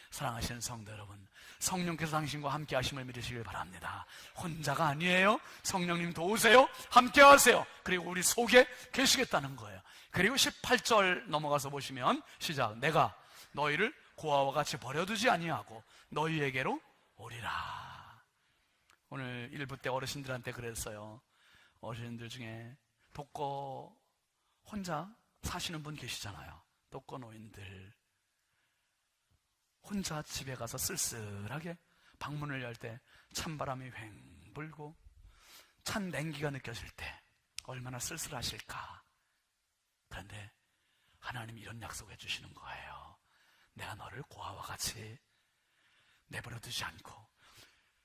사랑하시는 성도 여러분, 성령께서 당신과 함께 하심을 믿으시길 바랍니다. 혼자가 아니에요. 성령님 도우세요. 함께 하세요. 그리고 우리 속에 계시겠다는 거예요. 그리고 18절 넘어가서 보시면 시작. 내가 너희를 고아와 같이 버려두지 아니하고 너희에게로 오리라. 오늘 1부 때 어르신들한테 그랬어요. 어르신들 중에 독거 혼자 사시는 분 계시잖아요. 독거 노인들 혼자 집에 가서 쓸쓸하게 방문을 열 때 찬바람이 휑 불고 찬 냉기가 느껴질 때 얼마나 쓸쓸하실까. 그런데 하나님이 이런 약속해 주시는 거예요. 내가 너를 고아와 같이 내버려 두지 않고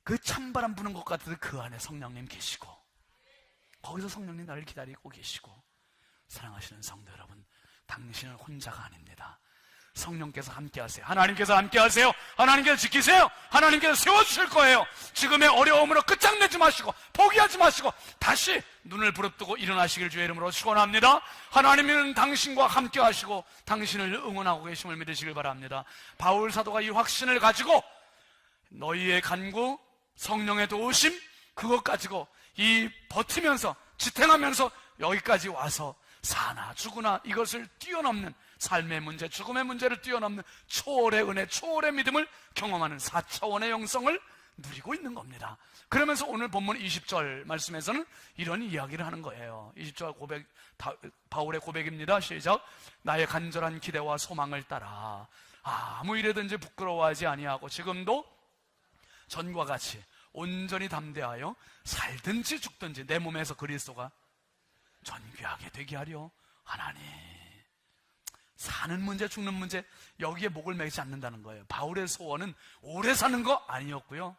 그 찬바람 부는 것 같아도 그 안에 성령님 계시고 거기서 성령님 나를 기다리고 계시고. 사랑하시는 성도 여러분, 당신은 혼자가 아닙니다. 성령께서 함께 하세요. 하나님께서 함께 하세요. 하나님께서 지키세요. 하나님께서 세워주실 거예요. 지금의 어려움으로 끝장내지 마시고 포기하지 마시고 다시 눈을 부릅뜨고 일어나시길 주의 이름으로 축원합니다. 하나님은 당신과 함께 하시고 당신을 응원하고 계심을 믿으시길 바랍니다. 바울 사도가 이 확신을 가지고 너희의 간구, 성령의 도우심, 그것 가지고 이 버티면서 지탱하면서 여기까지 와서 사나 죽으나 이것을 뛰어넘는 삶의 문제, 죽음의 문제를 뛰어넘는 초월의 은혜, 초월의 믿음을 경험하는 4차원의 영성을 누리고 있는 겁니다. 그러면서 오늘 본문 20절 말씀에서는 이런 이야기를 하는 거예요. 20절 고백, 바울의 고백입니다. 시작. 나의 간절한 기대와 소망을 따라 아무 일에든지 부끄러워하지 아니하고 지금도 전과 같이 온전히 담대하여 살든지 죽든지 내 몸에서 그리스도가 존귀하게 되게 하려 하나니. 사는 문제, 죽는 문제, 여기에 목을 매지 않는다는 거예요. 바울의 소원은 오래 사는 거 아니었고요,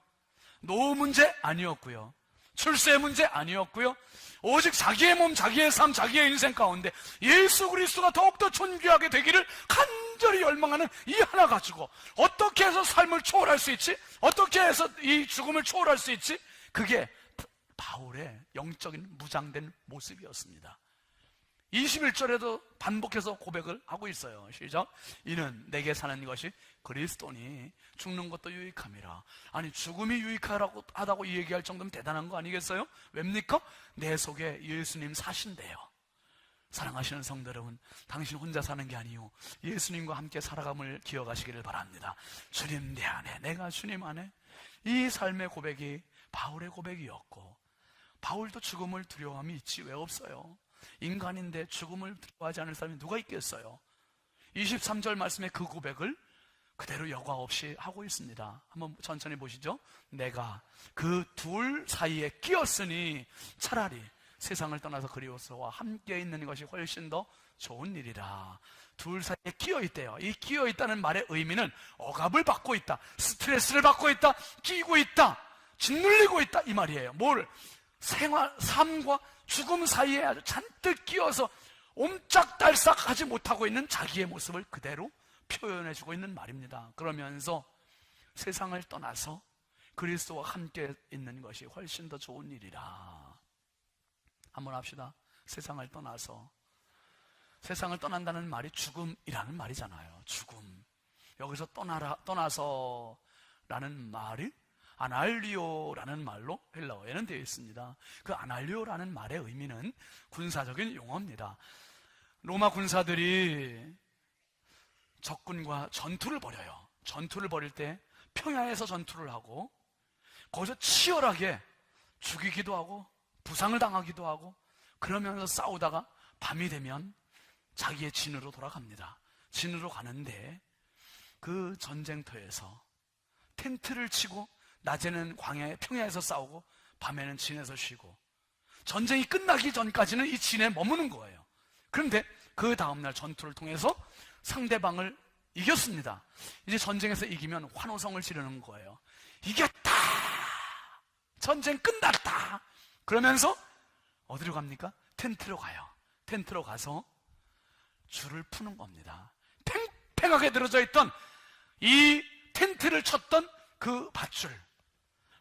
노후 문제 아니었고요, 출세 문제 아니었고요, 오직 자기의 몸, 자기의 삶, 자기의 인생 가운데 예수 그리스도가 더욱더 존귀하게 되기를 간절히 열망하는 이 하나 가지고 어떻게 해서 삶을 초월할 수 있지? 어떻게 해서 이 죽음을 초월할 수 있지? 그게 바울의 영적인 무장된 모습이었습니다. 21절에도 반복해서 고백을 하고 있어요. 시작. 이는 내게 사는 것이 그리스도니 죽는 것도 유익함이라. 아니, 죽음이 유익하다고 얘기할 정도면 대단한 거 아니겠어요? 왜입니까? 내 속에 예수님 사신대요. 사랑하시는 성도 여러분, 당신 혼자 사는 게 아니요 예수님과 함께 살아감을 기억하시기를 바랍니다. 주님 내 안에, 내가 주님 안에. 이 삶의 고백이 바울의 고백이었고, 바울도 죽음을 두려움이 있지 왜 없어요? 인간인데 죽음을 두려워하지 않을 사람이 누가 있겠어요? 23절 말씀에 그 고백을 그대로 여과 없이 하고 있습니다. 한번 천천히 보시죠. 내가 그 둘 사이에 끼었으니 차라리 세상을 떠나서 그리스도와 함께 있는 것이 훨씬 더 좋은 일이라. 둘 사이에 끼어있대요. 이 끼어있다는 말의 의미는 억압을 받고 있다, 스트레스를 받고 있다, 끼고 있다, 짓눌리고 있다, 이 말이에요. 뭘? 삶과 죽음 사이에 아주 잔뜩 끼어서 옴짝달싹하지 못하고 있는 자기의 모습을 그대로 표현해주고 있는 말입니다. 그러면서 세상을 떠나서 그리스도와 함께 있는 것이 훨씬 더 좋은 일이라. 한번 합시다. 세상을 떠나서. 세상을 떠난다는 말이 죽음이라는 말이잖아요. 죽음. 여기서 떠나서 라는 말이 아날리오라는 말로 헬라어에는 되어 있습니다. 그 아날리오라는 말의 의미는 군사적인 용어입니다. 로마 군사들이 적군과 전투를 벌여요. 전투를 벌일 때 평야에서 전투를 하고 거기서 치열하게 죽이기도 하고 부상을 당하기도 하고 그러면서 싸우다가 밤이 되면 자기의 진으로 돌아갑니다. 진으로 가는데 그 전쟁터에서 텐트를 치고 낮에는 광야의 평야에서 싸우고 밤에는 진에서 쉬고 전쟁이 끝나기 전까지는 이 진에 머무는 거예요. 그런데 그 다음날 전투를 통해서 상대방을 이겼습니다. 이제 전쟁에서 이기면 환호성을 지르는 거예요. 이겼다! 전쟁 끝났다! 그러면서 어디로 갑니까? 텐트로 가요. 텐트로 가서 줄을 푸는 겁니다. 팽팽하게 늘어져 있던 이 텐트를 쳤던 그 밧줄,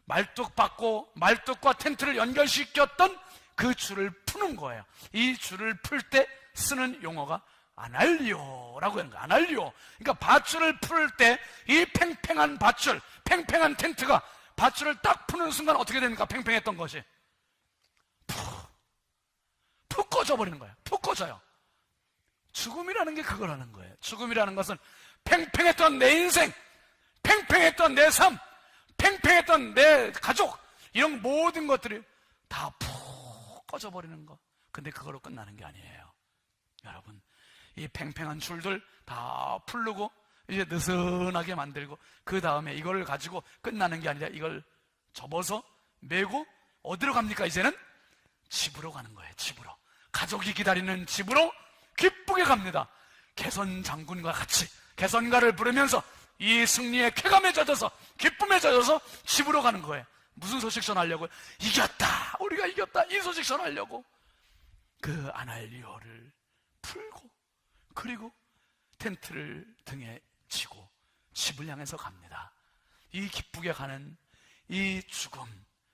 말뚝 받고 말뚝과 텐트를 연결시켰던 그 줄을 푸는 거예요. 이 줄을 풀 때 쓰는 용어가 아날리오라고 하는 거예요. 아날리오. 그러니까 밧줄을 풀 때 이 팽팽한 밧줄, 팽팽한 텐트가 밧줄을 딱 푸는 순간 어떻게 됩니까? 팽팽했던 것이 푹 꺼져버리는 거예요. 푹 꺼져요. 죽음이라는 게 그거라는 거예요. 죽음이라는 것은 팽팽했던 내 인생, 팽팽했던 내 삶, 팽팽했던 내 가족, 이런 모든 것들이 다 푹 꺼져버리는 거. 근데 그거로 끝나는 게 아니에요. 여러분, 이 팽팽한 줄들 다 풀르고 이제 느슨하게 만들고 그 다음에 이걸 가지고 끝나는 게 아니라 이걸 접어서 메고 어디로 갑니까? 이제는 집으로 가는 거예요. 집으로. 가족이 기다리는 집으로 기쁘게 갑니다. 개선 장군과 같이 개선가를 부르면서 이 승리의 쾌감에 젖어서 기쁨에 젖어서 집으로 가는 거예요. 무슨 소식 전하려고요? 이겼다! 우리가 이겼다! 이 소식 전하려고 그 아날리오를 풀고 그리고 텐트를 등에 지고 집을 향해서 갑니다. 이 기쁘게 가는 이 죽음,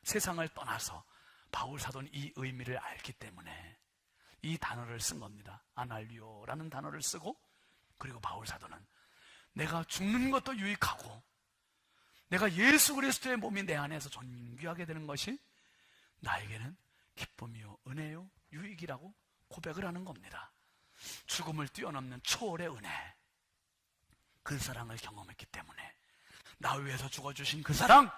세상을 떠나서 바울 사도는 이 의미를 알기 때문에 이 단어를 쓴 겁니다. 아날리오라는 단어를 쓰고 그리고 바울 사도는 내가 죽는 것도 유익하고 내가 예수 그리스도의 몸이 내 안에서 존귀하게 되는 것이 나에게는 기쁨이요 은혜요 유익이라고 고백을 하는 겁니다. 죽음을 뛰어넘는 초월의 은혜, 그 사랑을 경험했기 때문에 나 위해서 죽어주신 그 사랑,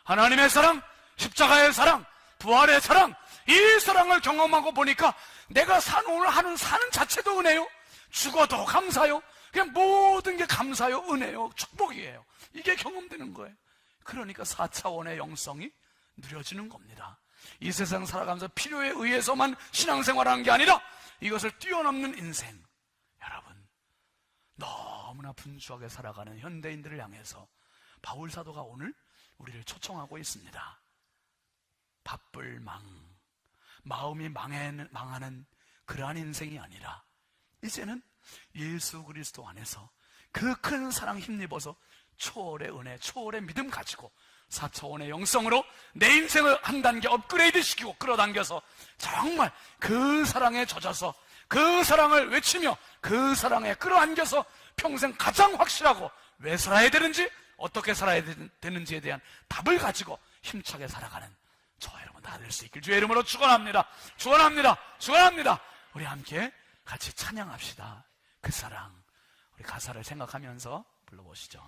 하나님의 사랑, 십자가의 사랑, 부활의 사랑, 이 사랑을 경험하고 보니까 내가 오늘 하는 사는 자체도 은혜요, 죽어도 감사요, 그냥 모든 게 감사요, 은혜요, 축복이에요. 이게 경험되는 거예요. 그러니까 4차원의 영성이 누려지는 겁니다. 이 세상 살아가면서 필요에 의해서만 신앙생활하는 게 아니라 이것을 뛰어넘는 인생. 여러분, 너무나 분주하게 살아가는 현대인들을 향해서 바울 사도가 오늘 우리를 초청하고 있습니다. 바쁠 마음이 망하는 그러한 인생이 아니라 이제는 예수 그리스도 안에서 그 큰 사랑 힘입어서 초월의 은혜, 초월의 믿음 가지고 4차원의 영성으로 내 인생을 한 단계 업그레이드 시키고 끌어당겨서 정말 그 사랑에 젖어서 그 사랑을 외치며 그 사랑에 끌어안겨서 평생 가장 확실하고 왜 살아야 되는지, 어떻게 살아야 되는지에 대한 답을 가지고 힘차게 살아가는 저와 여러분 다 될 수 있길 주의 이름으로 축원합니다. 축원합니다. 축원합니다. 우리 함께 같이 찬양합시다. 그 사랑. 우리 가사를 생각하면서 불러보시죠.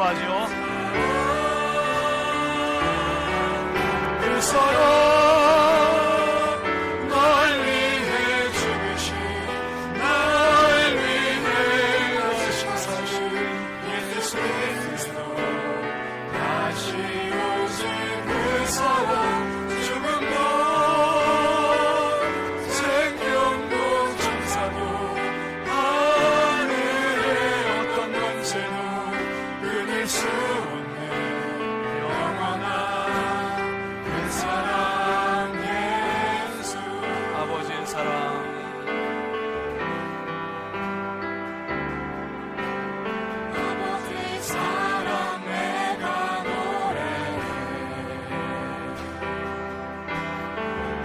구하죠. 그 사랑 날 위해 죽으신 날 위해 하신 예수 그리스도 다시 오실 그 사랑 죽음도 생명도 천사도 하늘의 어떤 권세도 끊을 수 없는 영원한 그 사랑 예수 아버지의 사랑 아버지의 사랑 내가 노래해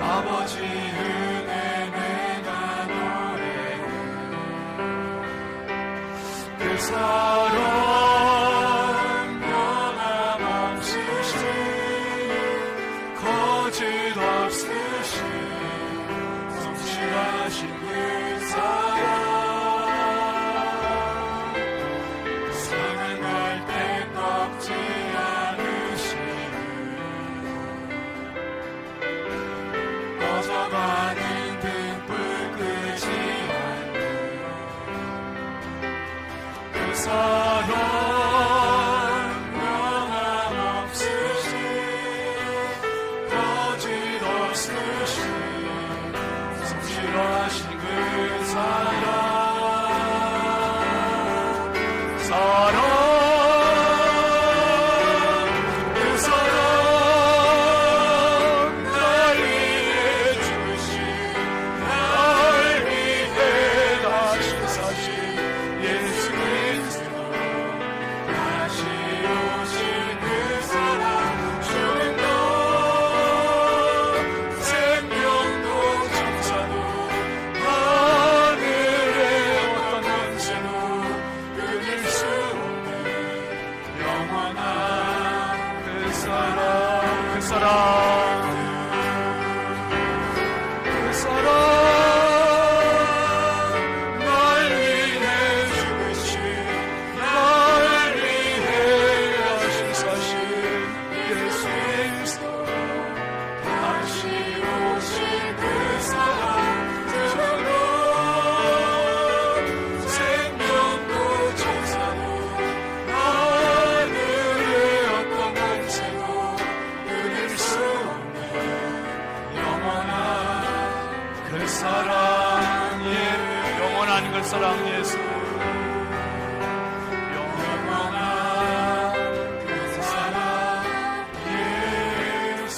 아버지 은혜 내가 노래해 그 사랑 변함없으신 거짓 없으신 성실하신 그 사랑 사랑할 때 꺾지 않으시는 꺼져가는 등불 끄지 않는 그 사랑 변함없으신 거짓 없으신 성실하신 그 사랑 그 사랑 날 위해 죽으신 날 위해 다시 사신 예수 그리스도 다시 오실 그 사랑 죽음도 생명도 천사도 하늘의 어떤 권세도 끊을 수 없는 영원한 그 사랑 그 사랑 그 사랑 날 위해 죽으신 날 위해 하신 사신 예수 그리스도 다시 오실 그 사랑 죽음도 생명도 천사도 하늘의 어떤 권세도 끊을 수 없는 영원한 그 사랑 영원한 그 사랑 예수 영원한 그 사랑 예수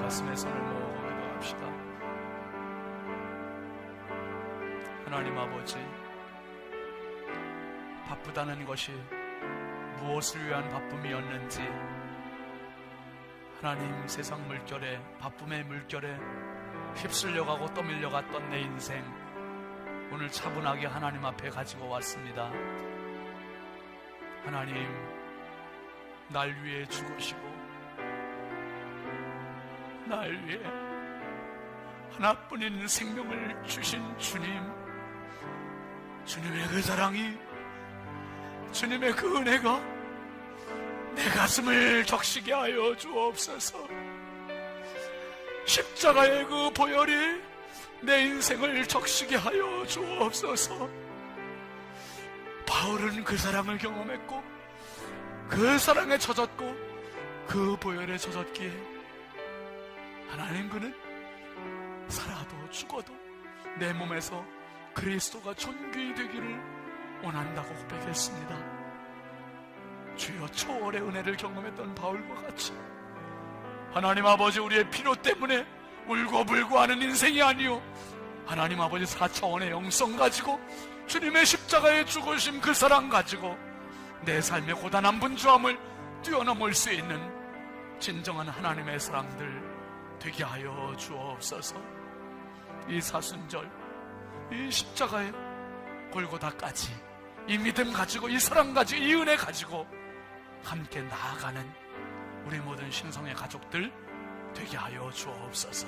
가슴에 손을 모으고 기도합시다. 하나님 아버지, 바쁘다는 것이 무엇을 위한 바쁨이었는지 하나님 세상 물결에 바쁨의 물결에 휩쓸려가고 떠밀려갔던 내 인생 오늘 차분하게 하나님 앞에 가지고 왔습니다. 하나님 날 위해 죽으시고 날 위해 하나뿐인 생명을 주신 주님, 주님의 그 사랑이 주님의 그 은혜가 내 가슴을 적시게 하여 주옵소서. 십자가의 그 보혈이 내 인생을 적시게 하여 주옵소서. 바울은 그 사랑을 경험했고 그 사랑에 젖었고 그 보혈에 젖었기에 하나님 그는 살아도 죽어도 내 몸에서 그리스도가 존귀히 되기를 원한다고 고백했습니다. 주여 초월의 은혜를 경험했던 바울과 같이 하나님 아버지 우리의 필요 때문에 울고불고 하는 인생이 아니요 하나님 아버지 4차원의 영성 가지고 주님의 십자가에 죽으심 그 사랑 가지고 내 삶의 고단한 분주함을 뛰어넘을 수 있는 진정한 하나님의 사람들 되게 하여 주옵소서. 이 사순절 이 십자가의 골고다까지 이 믿음 가지고 이 사랑 가지고 이 은혜 가지고 함께 나아가는 우리 모든 신성의 가족들 되게 하여 주옵소서.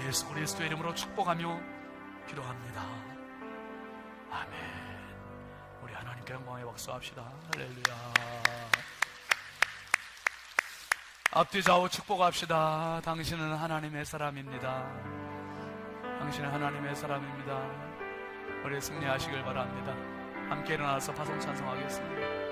예수 그리스도의 이름으로 축복하며 기도합니다. 아멘. 우리 하나님께 영광의 박수합시다. 할렐루야. 앞뒤 좌우 축복합시다. 당신은 하나님의 사람입니다. 당신은 하나님의 사람입니다. 우리 승리하시길 바랍니다. 함께 일어나서 파송 찬송하겠습니다.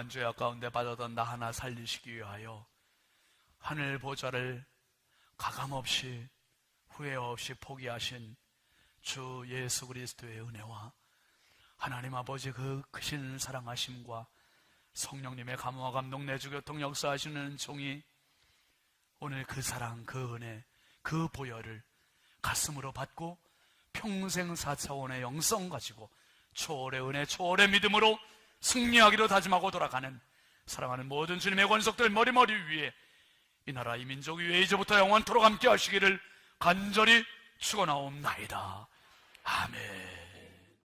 억만죄악 가운데 빠졌던 나 하나 살리시기 위하여 하늘 보좌를 가감없이 후회 없이 포기하신 주 예수 그리스도의 은혜와 하나님 아버지 그 크신 사랑하심과 성령님의 감화와 감동 내주 교통 역사하시는 종이 오늘 그 사랑, 그 은혜, 그 보혈을 가슴으로 받고 평생 4차원의 영성 가지고 초월의 은혜, 초월의 믿음으로 승리하기로 다짐하고 돌아가는 사랑하는 모든 주님의 권속들 머리머리 위에 이 나라 이 민족 위에 이제부터 영원토록 함께 하시기를 간절히 축원하옵나이다. 아멘.